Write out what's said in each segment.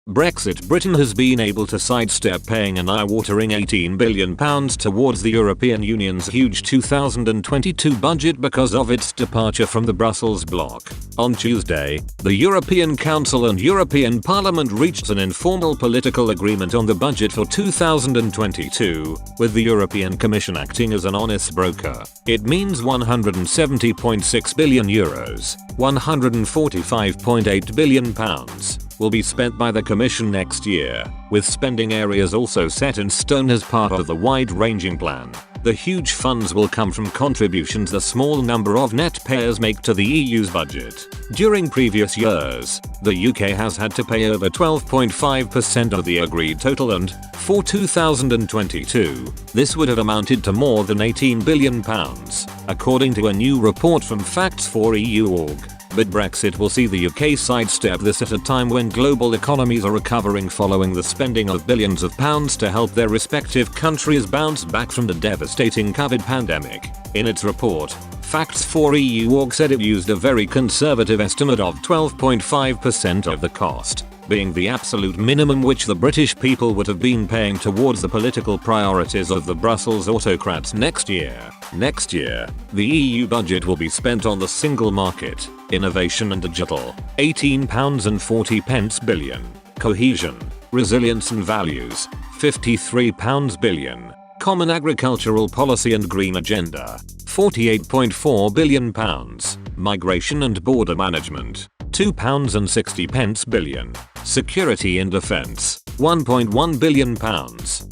Brexit Britain has been able to sidestep paying an eye-watering £18 billion towards the European Union's huge 2022 budget because of its departure from the Brussels bloc. On Tuesday, the European Council and European Parliament reached an informal political agreement on the budget for 2022, with the European Commission acting as an honest broker. It means €170.6 billion, £145.8 billion will be spent by the Commission next year, with spending areas also set in stone as part of the wide-ranging plan. The huge funds will come from contributions a small number of net payers make to the EU's budget. During previous years, the UK has had to pay over 12.5% of the agreed total, and for 2022, this would have amounted to more than £18 billion, according to a new report from Facts4EU.org. But Brexit will see the UK sidestep this at a time when global economies are recovering following the spending of billions of pounds to help their respective countries bounce back from the devastating COVID pandemic. In its report, Facts4EU.org said it used a very conservative estimate of 12.5% of the cost, being the absolute minimum which the British people would have been paying towards the political priorities of the Brussels autocrats next year. Next year, the EU budget will be spent on the single market, innovation and digital, £18.40 billion, cohesion, resilience and values, £53 billion, common agricultural policy and green agenda, £48.4 billion, migration and border management, £2.60 billion, security and defence, £1.1 billion,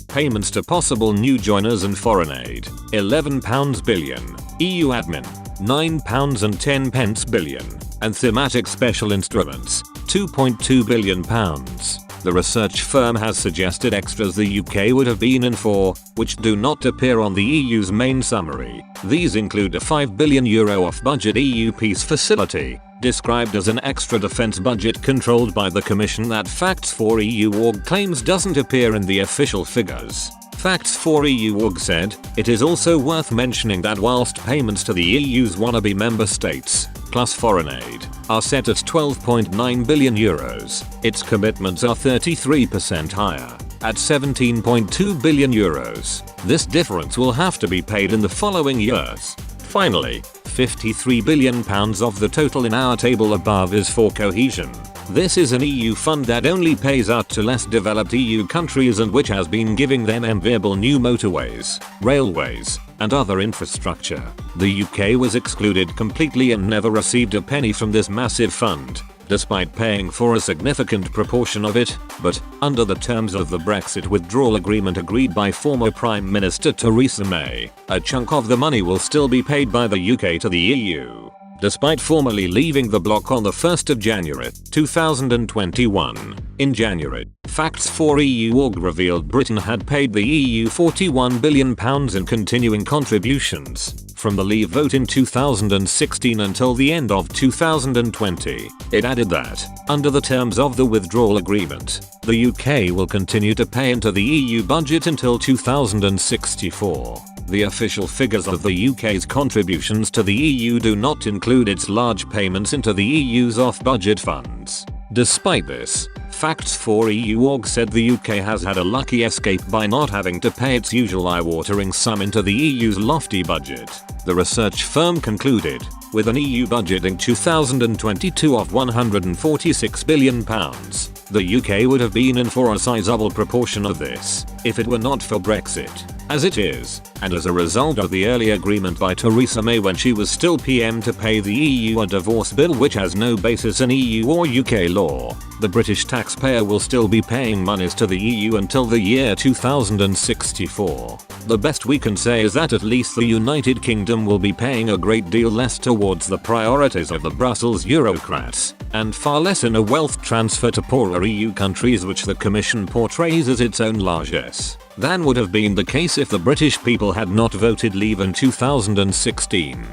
payments to possible new joiners and foreign aid, £11 billion, EU admin, £9.10 billion, and thematic special instruments, £2.2 billion. The research firm has suggested extras the UK would have been in for, which do not appear on the EU's main summary. These include a €5 billion off-budget EU peace facility, described as an extra defense budget controlled by the Commission that Facts4EU.org claims doesn't appear in the official figures. Facts4EU.org said, it is also worth mentioning that whilst payments to the EU's wannabe member states, plus foreign aid, are set at €12.9 billion, its commitments are 33% higher, at €17.2 billion. This difference will have to be paid in the following years. Finally, £53 billion of the total in our table above is for cohesion. This is an EU fund that only pays out to less developed EU countries and which has been giving them enviable new motorways, railways, and other infrastructure. The UK was excluded completely and never received a penny from this massive fund, despite paying for a significant proportion of it, but, under the terms of the Brexit withdrawal agreement agreed by former Prime Minister Theresa May, a chunk of the money will still be paid by the UK to the EU. Despite formally leaving the bloc on the 1st of January 2021, in January, Facts4EU.org revealed Britain had paid the EU £41 billion in continuing contributions from the Leave vote in 2016 until the end of 2020. It added that, under the terms of the withdrawal agreement, the UK will continue to pay into the EU budget until 2064. The official figures of the UK's contributions to the EU do not include its large payments into the EU's off-budget funds. Despite this, Facts4EU.org said the UK has had a lucky escape by not having to pay its usual eye-watering sum into the EU's lofty budget. The research firm concluded, with an EU budget in 2022 of £146 billion, the UK would have been in for a sizable proportion of this, if it were not for Brexit. As it is, and as a result of the early agreement by Theresa May when she was still PM to pay the EU a divorce bill which has no basis in EU or UK law, the British taxpayer will still be paying monies to the EU until the year 2064. The best we can say is that at least the United Kingdom will be paying a great deal less towards the priorities of the Brussels Eurocrats, and far less in a wealth transfer to poorer EU countries which the Commission portrays as its own largesse, than would have been the case if the British people had not voted Leave in 2016.